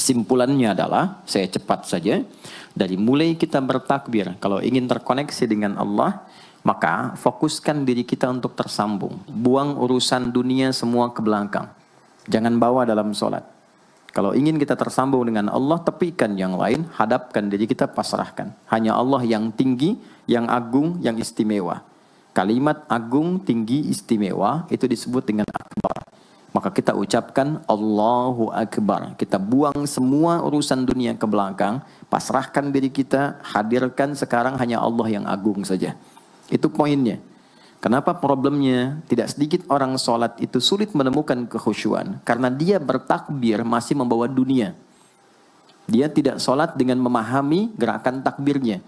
Kesimpulannya adalah, saya cepat saja, dari mulai kita bertakbir, kalau ingin terkoneksi dengan Allah, maka fokuskan diri kita untuk tersambung. Buang urusan dunia semua ke belakang. Jangan bawa dalam sholat. Kalau ingin kita tersambung dengan Allah, tepikan yang lain, hadapkan diri kita, pasrahkan. Hanya Allah yang tinggi, yang agung, yang istimewa. Kalimat agung, tinggi, istimewa, itu disebut dengan akbar. Maka kita ucapkan Allahu Akbar. Kita buang semua urusan dunia ke belakang, pasrahkan diri kita, hadirkan sekarang hanya Allah yang agung saja. Itu poinnya. Kenapa problemnya? Tidak sedikit orang sholat itu sulit menemukan kekhusyuan. Karena dia bertakbir masih membawa dunia. Dia tidak sholat dengan memahami gerakan takbirnya.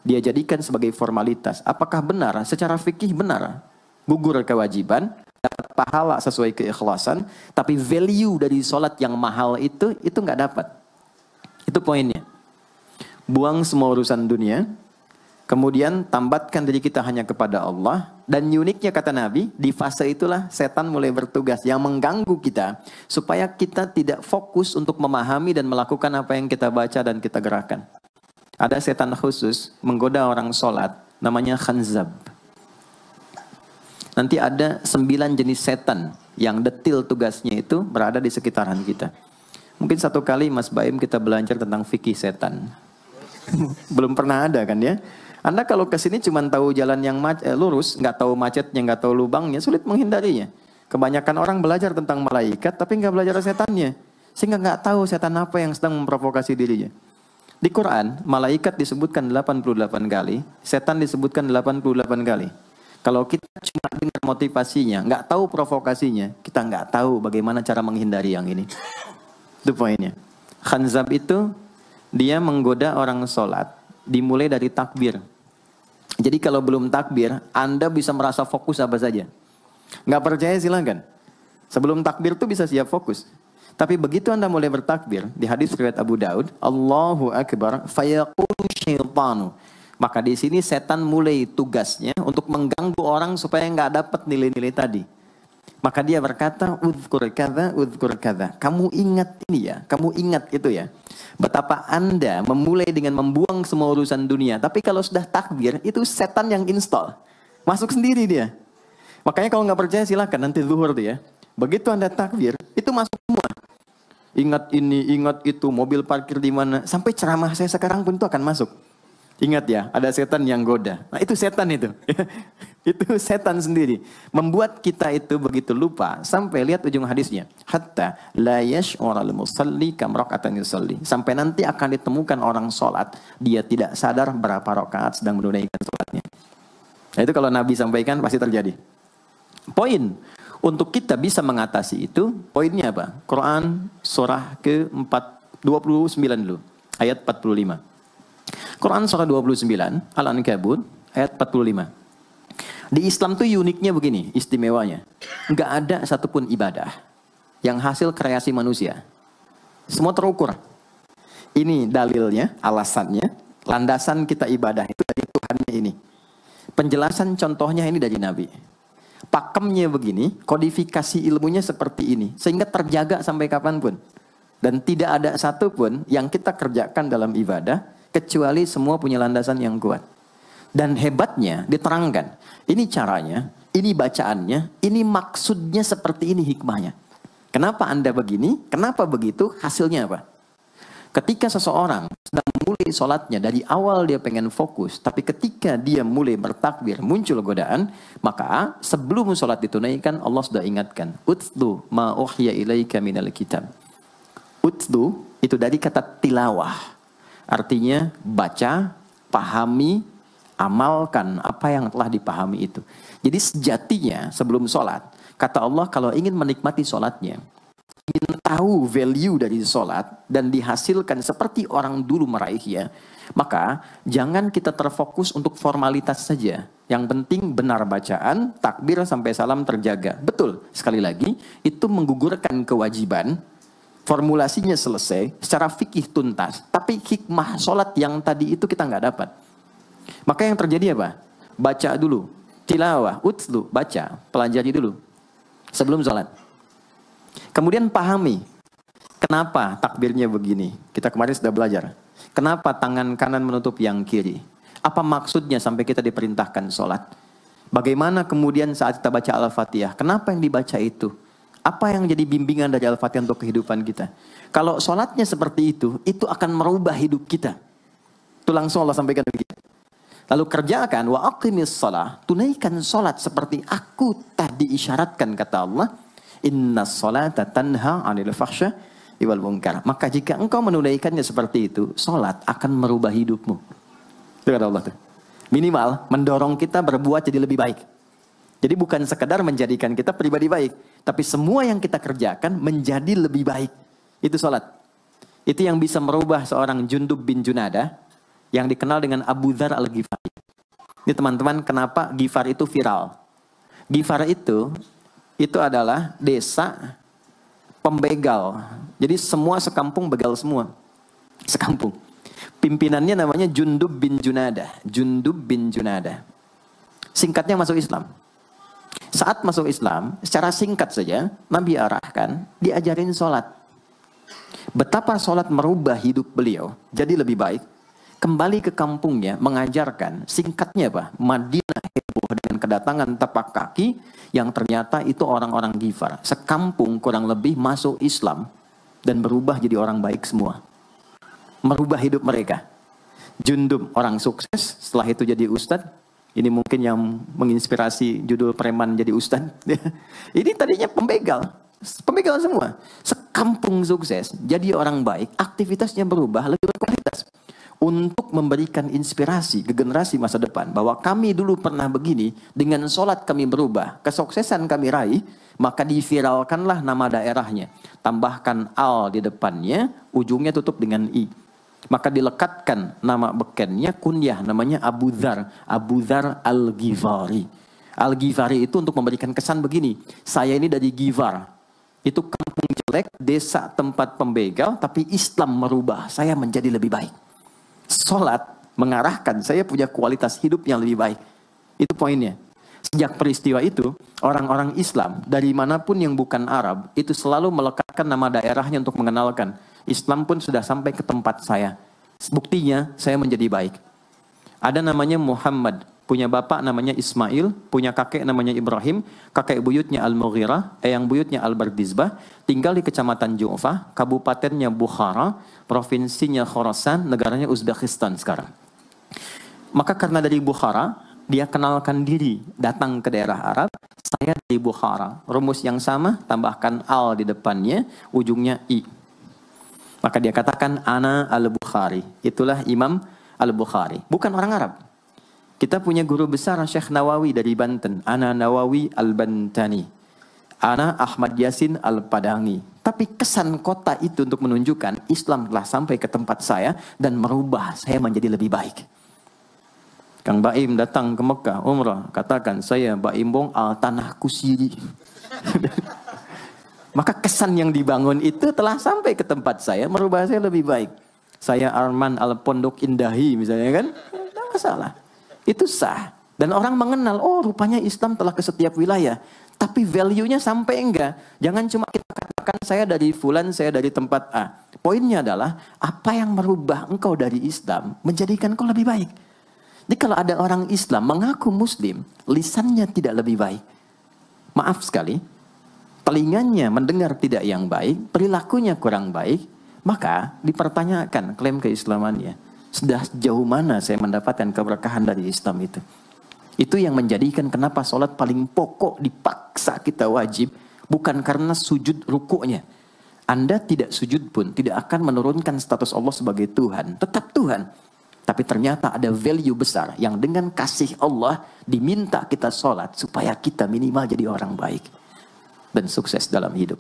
Dia jadikan sebagai formalitas. Apakah benar? Secara fikih benar. Gugur kewajiban, dapat pahala sesuai keikhlasan, tapi value dari sholat yang mahal itu nggak dapat. Itu poinnya. Buang semua urusan dunia, kemudian tambatkan diri kita hanya kepada Allah, dan uniknya kata Nabi, di fase itulah setan mulai bertugas yang mengganggu kita, supaya kita tidak fokus untuk memahami dan melakukan apa yang kita baca dan kita gerakan. Ada setan khusus menggoda orang sholat, namanya khanzab. Nanti ada 9 jenis setan yang detil tugasnya itu berada di sekitaran kita. Mungkin satu kali Mas Baim kita belajar tentang fikih setan. Belum pernah ada kan ya. Anda kalau kesini cuma tahu jalan yang lurus, nggak tahu macetnya, nggak tahu lubangnya, sulit menghindarinya. Kebanyakan orang belajar tentang malaikat tapi nggak belajar setannya. Sehingga nggak tahu setan apa yang sedang memprovokasi dirinya. Di Quran, malaikat disebutkan 88 kali, setan disebutkan 88 kali. Kalau kita cuma dengar motivasinya, nggak tahu provokasinya, kita nggak tahu bagaimana cara menghindari yang ini. Itu poinnya. Khanzab itu, dia menggoda orang sholat, dimulai dari takbir. Jadi kalau belum takbir, Anda bisa merasa fokus apa saja. Nggak percaya silakan. Sebelum takbir tuh bisa siap fokus. Tapi begitu Anda mulai bertakbir, di hadis riwayat Abu Daud, Allahu Akbar, fayaqulu syaitanu. Maka di sini setan mulai tugasnya untuk mengganggu orang supaya nggak dapat nilai-nilai tadi. Maka dia berkata, udhkur kadza. Kamu ingat ini ya, kamu ingat itu ya. Betapa Anda memulai dengan membuang semua urusan dunia. Tapi kalau sudah takbir, itu setan yang install. Masuk sendiri dia. Makanya kalau nggak percaya silakan nanti zuhur tuh ya. Begitu Anda takbir, itu masuk semua. Ingat ini, ingat itu, mobil parkir di mana. Sampai ceramah saya sekarang pun itu akan masuk. Ingat ya, ada setan yang goda. Nah itu setan itu. Itu setan sendiri. Membuat kita itu begitu lupa. Sampai lihat ujung hadisnya. Hatta la yash'ural musalli kam raka'atan yusalli. Sampai nanti akan ditemukan orang sholat. Dia tidak sadar berapa rakaat sedang menunaikan sholatnya. Nah itu kalau Nabi sampaikan pasti terjadi. Poin. Untuk kita bisa mengatasi itu, poinnya apa? Quran surah ke-29 dulu. Ayat 45. Quran surah 29, Al-Ankabut, ayat 45. Di Islam tuh uniknya begini, istimewanya. Nggak ada satupun ibadah yang hasil kreasi manusia. Semua terukur. Ini dalilnya, alasannya, landasan kita ibadah itu dari Tuhannya ini. Penjelasan contohnya ini dari Nabi. Pakemnya begini, kodifikasi ilmunya seperti ini. Sehingga terjaga sampai kapanpun. Dan tidak ada satupun yang kita kerjakan dalam ibadah kecuali semua punya landasan yang kuat. Dan hebatnya diterangkan. Ini caranya, ini bacaannya, ini maksudnya seperti ini hikmahnya. Kenapa Anda begini? Kenapa begitu? Hasilnya apa? Ketika seseorang sedang mulai sholatnya, dari awal dia pengen fokus, tapi ketika dia mulai bertakbir, muncul godaan, maka sebelum sholat ditunaikan, Allah sudah ingatkan. Utlu ma uhya ilaika minal kitab. Utlu itu dari kata tilawah. Artinya baca, pahami, amalkan apa yang telah dipahami itu. Jadi sejatinya sebelum sholat, kata Allah kalau ingin menikmati sholatnya, ingin tahu value dari sholat dan dihasilkan seperti orang dulu meraihnya, maka jangan kita terfokus untuk formalitas saja. Yang penting benar bacaan, takbir sampai salam terjaga. Betul, sekali lagi itu menggugurkan kewajiban. Formulasinya selesai, secara fikih tuntas. Tapi hikmah sholat yang tadi itu kita nggak dapat. Maka yang terjadi apa? Baca dulu. Tilawah, utlu, baca. Pelajari dulu. Sebelum sholat. Kemudian pahami. Kenapa takbirnya begini? Kita kemarin sudah belajar. Kenapa tangan kanan menutup yang kiri? Apa maksudnya sampai kita diperintahkan sholat? Bagaimana kemudian saat kita baca Al-Fatihah? Kenapa yang dibaca itu? Apa yang jadi bimbingan dari Al-Fatihah untuk kehidupan kita? Kalau sholatnya seperti itu akan merubah hidup kita. Itu langsung Allah sampaikan begitu. Lalu kerjakan wa aqimis shalah, tunaikan sholat seperti aku tadi isyaratkan, kata Allah. Innas sholata tanha 'anil fahsya wal munkar. Maka jika engkau menunaikannya seperti itu, sholat akan merubah hidupmu. Itu kata Allah tuh. Minimal mendorong kita berbuat jadi lebih baik. Jadi bukan sekedar menjadikan kita pribadi baik, tapi semua yang kita kerjakan menjadi lebih baik. Itu sholat. Itu yang bisa merubah seorang Jundub bin Junadah yang dikenal dengan Abu Dzar Al-Ghifari. Ini teman-teman, kenapa Ghifar itu viral? Ghifar itu adalah desa pembegal. Jadi semua sekampung begal semua. Sekampung. Pimpinannya namanya Jundub bin Junadah. Jundub bin Junadah. Singkatnya masuk Islam. Saat masuk Islam, secara singkat saja, Nabi arahkan, diajarin sholat. Betapa sholat merubah hidup beliau, jadi lebih baik. Kembali ke kampungnya, mengajarkan, singkatnya apa? Madinah heboh dengan kedatangan tapak kaki, yang ternyata itu orang-orang Ghifar. Sekampung kurang lebih masuk Islam, dan berubah jadi orang baik semua. Merubah hidup mereka. Jundub orang sukses, setelah itu jadi ustadz. Ini mungkin yang menginspirasi judul preman jadi ustadz. Ini tadinya pembegal. Pembegal semua. Sekampung sukses, jadi orang baik, aktivitasnya berubah, lebih berkualitas. Untuk memberikan inspirasi ke generasi masa depan. Bahwa kami dulu pernah begini, dengan sholat kami berubah. Kesuksesan kami raih, maka diviralkanlah nama daerahnya. Tambahkan al di depannya, ujungnya tutup dengan i. Maka dilekatkan nama bekennya, kunyah, namanya Abu Dzar. Abu Dzar Al-Ghifari. Al-Ghifari itu untuk memberikan kesan begini. Saya ini dari Ghifar. Itu kampung jelek, desa tempat pembegal, tapi Islam merubah. Saya menjadi lebih baik. Sholat mengarahkan saya punya kualitas hidup yang lebih baik. Itu poinnya. Sejak peristiwa itu, orang-orang Islam dari manapun yang bukan Arab, itu selalu melekatkan nama daerahnya untuk mengenalkan. Islam pun sudah sampai ke tempat saya. Buktinya, saya menjadi baik. Ada namanya Muhammad, punya bapak namanya Ismail, punya kakek namanya Ibrahim, kakek buyutnya Al-Mughirah, eyang buyutnya Al-Bardizbah, tinggal di kecamatan Ju'fah, kabupatennya Bukhara, provinsinya Khorasan, negaranya Uzbekistan sekarang. Maka karena dari Bukhara, dia kenalkan diri, datang ke daerah Arab, saya dari Bukhara. Rumus yang sama, tambahkan al di depannya, ujungnya i. Maka dia katakan, Ana Al-Bukhari. Itulah Imam Al-Bukhari. Bukan orang Arab. Kita punya guru besar Syekh Nawawi dari Banten. Ana Nawawi Al-Bantani. Ana Ahmad Yasin Al-Padangi. Tapi kesan kota itu untuk menunjukkan Islam telah sampai ke tempat saya dan merubah saya menjadi lebih baik. Kang Baim datang ke Mekah, umrah. Katakan, saya Baim Bong al-Tanah Kusiri. Maka kesan yang dibangun itu telah sampai ke tempat saya, merubah saya lebih baik. Saya Arman Al-Pondok Indahi misalnya kan, tidak masalah. Itu sah. Dan orang mengenal, oh rupanya Islam telah ke setiap wilayah. Tapi value-nya sampai enggak. Jangan cuma kita katakan saya dari fulan, saya dari tempat A. Poinnya adalah, apa yang merubah engkau dari Islam, menjadikan engkau lebih baik. Jadi kalau ada orang Islam mengaku Muslim, lisannya tidak lebih baik. Maaf sekali, telinganya mendengar tidak yang baik, perilakunya kurang baik, maka dipertanyakan klaim keislamannya. Sudah sejauh mana saya mendapatkan keberkahan dari Islam itu? Itu yang menjadikan kenapa sholat paling pokok dipaksa kita wajib, bukan karena sujud rukuknya. Anda tidak sujud pun tidak akan menurunkan status Allah sebagai Tuhan, tetap Tuhan. Tapi ternyata ada value besar yang dengan kasih Allah diminta kita sholat supaya kita minimal jadi orang baik dan sukses dalam hidup.